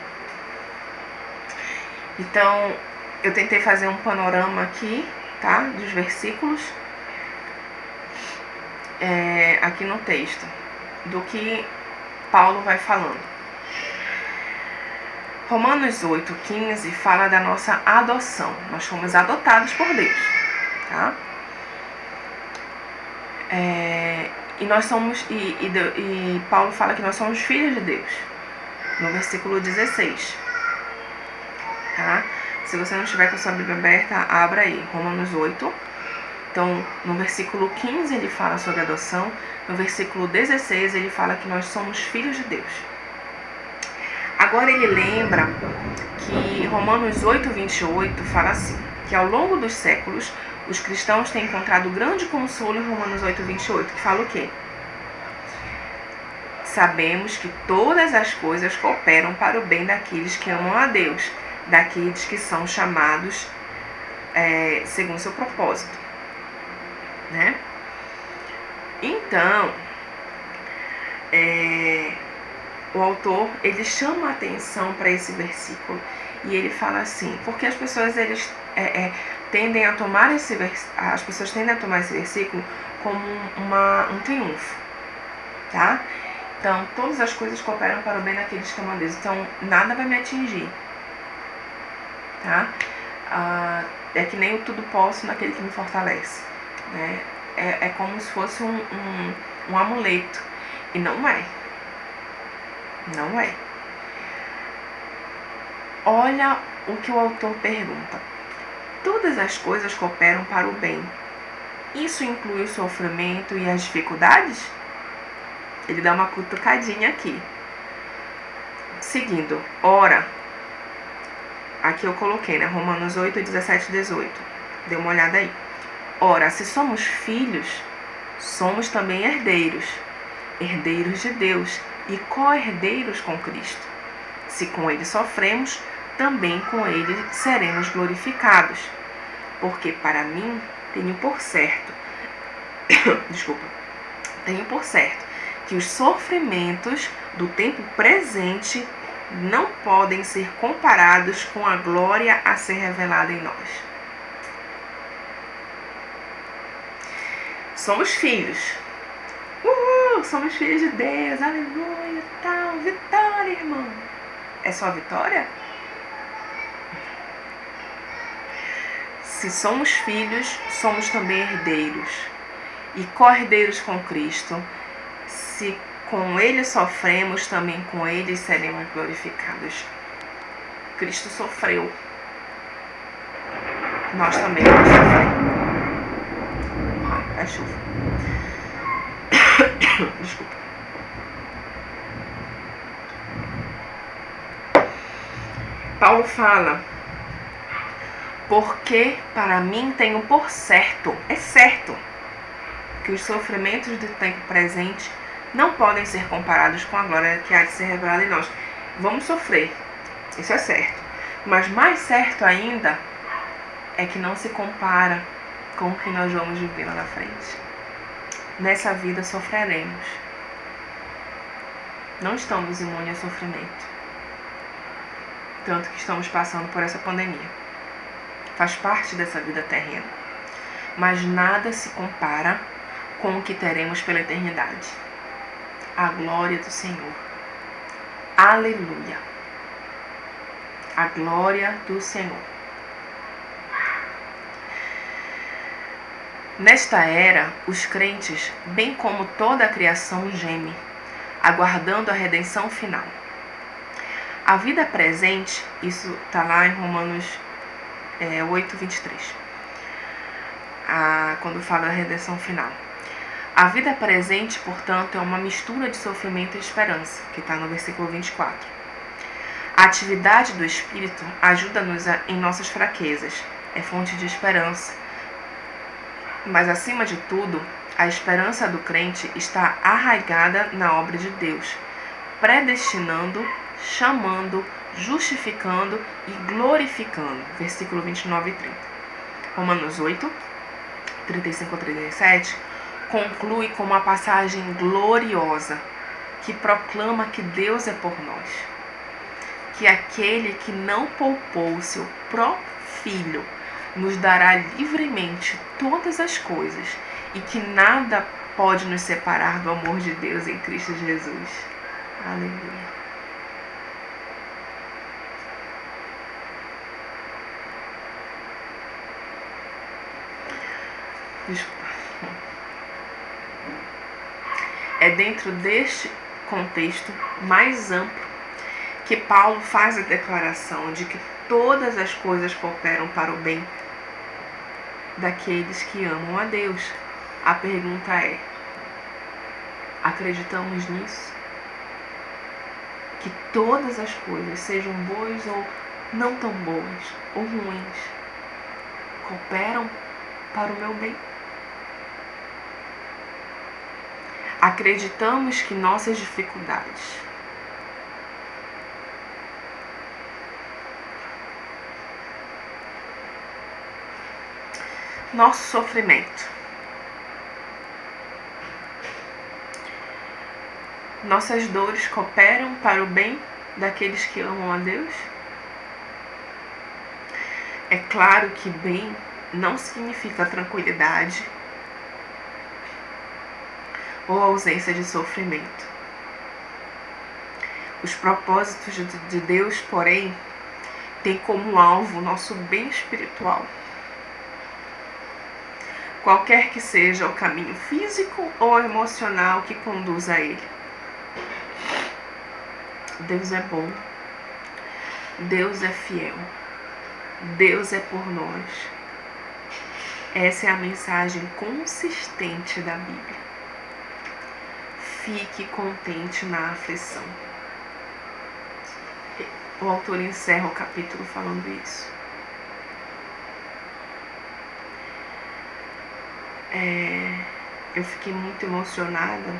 Então, eu tentei fazer um panorama aqui, tá, dos versículos, aqui no texto, do que Paulo vai falando. Romanos 8:15 fala da nossa adoção. Nós fomos adotados por Deus, tá? E nós somos, e Paulo fala que nós somos filhos de Deus, no versículo 16. Tá? Se você não estiver com a sua Bíblia aberta, abra aí, Romanos 8. Então, no versículo 15 ele fala sobre adoção, no versículo 16 ele fala que nós somos filhos de Deus. Agora ele lembra que Romanos 8:28 fala assim, que ao longo dos séculos os cristãos têm encontrado grande consolo em Romanos 8:28, que fala o quê? Sabemos que todas as coisas cooperam para o bem daqueles que amam a Deus, daqueles que são chamados segundo seu propósito, né? Então, o autor, ele chama a atenção para esse versículo E ele fala assim, porque as pessoas tendem a tomar esse versículo como um triunfo, tá? Então, todas as coisas cooperam para o bem daqueles que amam a Deus. Então, nada vai me atingir, tá? É que nem o tudo posso naquele que me fortalece, né? É como se fosse um amuleto. E não é. Não é. Olha o que o autor pergunta. Todas as coisas cooperam para o bem. Isso inclui o sofrimento e as dificuldades? Ele dá uma cutucadinha aqui. Seguindo, ora, aqui eu coloquei, né? Romanos 8, 17 e 18. Dê uma olhada aí. Ora, se somos filhos, somos também herdeiros, herdeiros de Deus e co-herdeiros com Cristo. Se com ele sofremos, também com ele seremos glorificados. Porque para mim, tenho por certo que os sofrimentos do tempo presente não podem ser comparados com a glória a ser revelada em nós. Somos filhos. Somos filhos de Deus, aleluia, tal, vitória, irmão. É só vitória? Se somos filhos, somos também herdeiros e co-herdeiros com Cristo. Se com ele sofremos, também com ele seremos glorificados. Cristo sofreu. Nós também vamos sofrer. A chuva. Desculpa. Paulo fala, porque para mim tenho por certo, é certo, que os sofrimentos do tempo presente não podem ser comparados com a glória que há de ser revelada em nós. Vamos sofrer, isso é certo. Mas mais certo ainda é que não se compara com o que nós vamos viver lá na frente. Nessa vida sofreremos. Não estamos imunes ao sofrimento. Tanto que estamos passando por essa pandemia. Faz parte dessa vida terrena. Mas nada se compara com o que teremos pela eternidade. A glória do Senhor. Aleluia. A glória do Senhor. Nesta era, os crentes, bem como toda a criação, geme, aguardando a redenção final. A vida presente, isso está lá em Romanos 8, 23, quando fala da redenção final. A vida presente, portanto, é uma mistura de sofrimento e esperança, que está no versículo 24. A atividade do Espírito ajuda-nos em nossas fraquezas, é fonte de esperança. Mas, acima de tudo, a esperança do crente está arraigada na obra de Deus, predestinando, chamando, justificando e glorificando. Versículo 29 e 30. Romanos 8, 35 a 37, conclui com uma passagem gloriosa que proclama que Deus é por nós, que aquele que não poupou o seu próprio Filho nos dará livremente todas as coisas e que nada pode nos separar do amor de Deus em Cristo Jesus. Aleluia. Desculpa. É dentro deste contexto mais amplo que Paulo faz a declaração de que todas as coisas cooperam para o bem daqueles que amam a Deus. A pergunta é: acreditamos nisso? Que todas as coisas, sejam boas ou não tão boas, ou ruins, cooperam para o meu bem? Acreditamos que nossas dificuldades, nosso sofrimento, nossas dores cooperam para o bem daqueles que amam a Deus? É claro que bem não significa tranquilidade ou ausência de sofrimento. Os propósitos de Deus, porém, têm como alvo o nosso bem espiritual. Qualquer que seja o caminho físico ou emocional que conduz a ele. Deus é bom. Deus é fiel. Deus é por nós. Essa é a mensagem consistente da Bíblia. Fique contente na aflição. O autor encerra o capítulo falando isso. Eu fiquei muito emocionada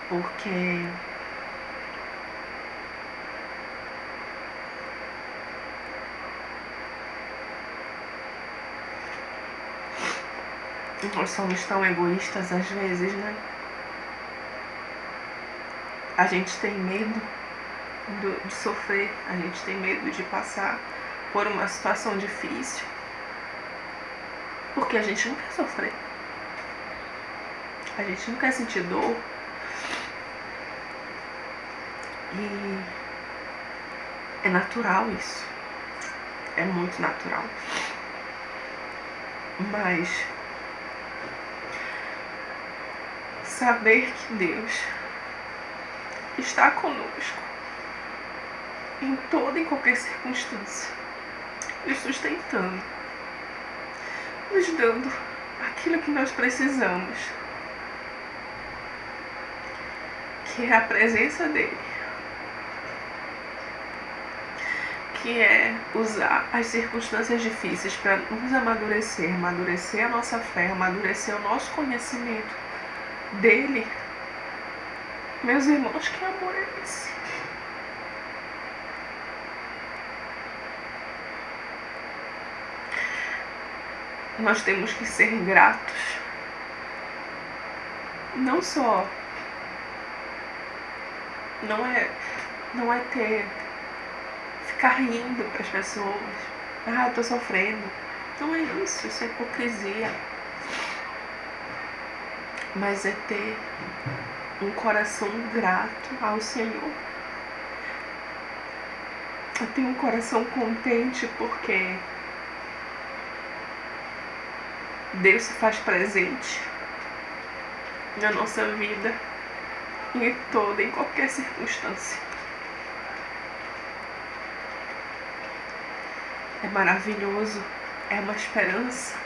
porque nós somos tão egoístas às vezes, né? A gente tem medo de sofrer, a gente tem medo de passar por uma situação difícil, porque a gente não quer sofrer, a gente não quer sentir dor. E é natural isso, é muito natural. Mas saber que Deus está conosco em toda e qualquer circunstância, nos sustentando, nos dando aquilo que nós precisamos, que é a presença dele, que é usar as circunstâncias difíceis para nos amadurecer a nossa fé, amadurecer o nosso conhecimento dele. Meus irmãos, que amor é esse? Nós temos que ser gratos, não só, não é ficar rindo para as pessoas, eu tô sofrendo, não é isso é hipocrisia, mas é ter um coração grato ao Senhor. Eu tenho um coração contente porque Deus se faz presente na nossa vida, em toda e qualquer circunstância. É maravilhoso, é uma esperança,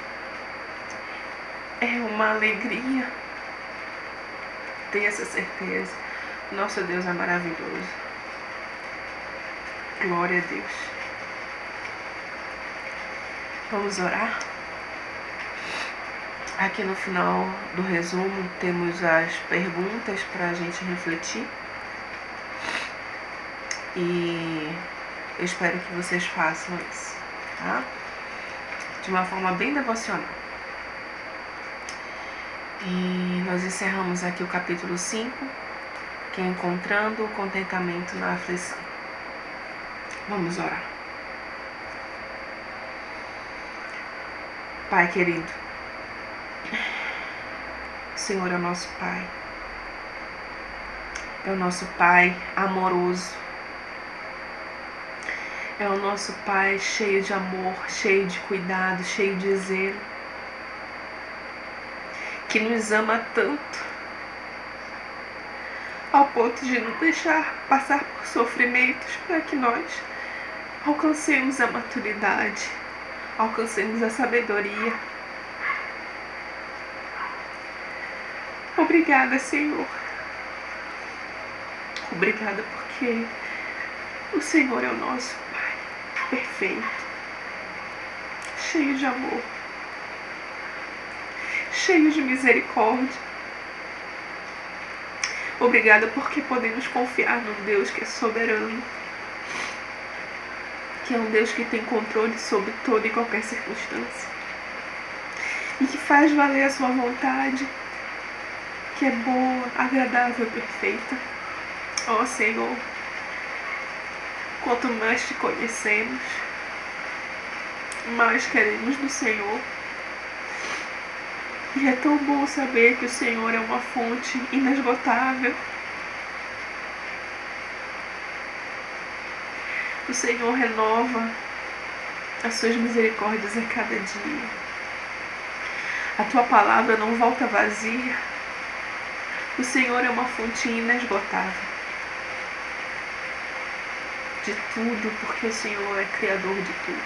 é uma alegria ter essa certeza. Nosso Deus é maravilhoso. Glória a Deus. Vamos orar? Aqui no final do resumo temos as perguntas para a gente refletir. E eu espero que vocês façam isso, tá? De uma forma bem devocional. E nós encerramos aqui o capítulo 5, que é encontrando o contentamento na aflição. Vamos orar. Pai querido, o Senhor é o nosso Pai. É o nosso Pai amoroso. É o nosso Pai cheio de amor, cheio de cuidado, cheio de zelo, que nos ama tanto, ao ponto de nos deixar passar por sofrimentos para que nós alcancemos a maturidade, alcancemos a sabedoria. Obrigada, Senhor. Obrigada porque o Senhor é o nosso Pai perfeito, cheio de amor, cheio de misericórdia. Obrigada porque podemos confiar num Deus que é soberano, que é um Deus que tem controle sobre toda e qualquer circunstância e que faz valer a sua vontade, que é boa, agradável e perfeita. Ó Senhor, quanto mais te conhecemos, mais queremos do Senhor. E é tão bom saber que o Senhor é uma fonte inesgotável. O Senhor renova as suas misericórdias a cada dia. A tua palavra não volta vazia. O Senhor é uma fonte inesgotável de tudo, porque o Senhor é criador de tudo.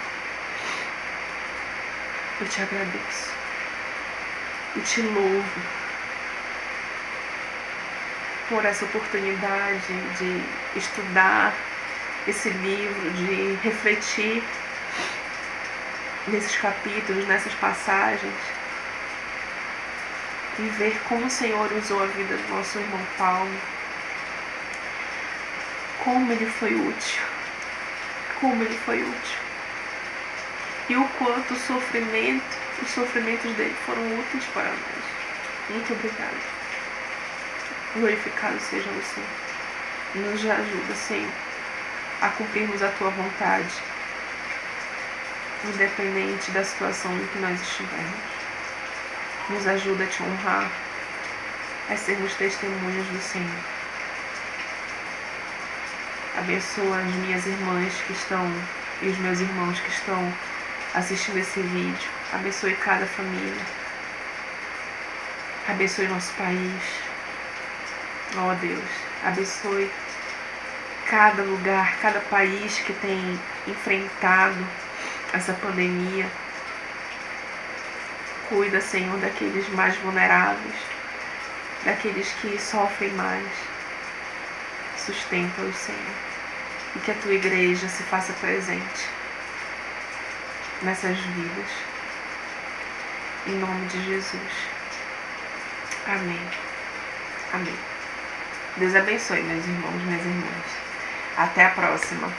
Eu te agradeço e te louvo por essa oportunidade de estudar esse livro, de refletir nesses capítulos, nessas passagens, e ver como o Senhor usou a vida do nosso irmão Paulo, como ele foi útil, e o quanto os sofrimentos dele foram úteis para nós. Muito obrigada. Glorificado seja o Senhor. Nos ajuda, Senhor, a cumprirmos a tua vontade, independente da situação em que nós estivermos. Nos ajuda a te honrar, a sermos testemunhas do Senhor. Abençoa as minhas irmãs que estão e os meus irmãos que estão assistindo esse vídeo. Abençoe cada família. Abençoe nosso país. Ó Deus, abençoe cada lugar, cada país que tem enfrentado essa pandemia. Cuida, Senhor, daqueles mais vulneráveis, daqueles que sofrem mais. Sustenta-os, Senhor, e que a tua igreja se faça presente nessas vidas. Em nome de Jesus. Amém. Amém. Deus abençoe, meus irmãos, minhas irmãs. Até a próxima.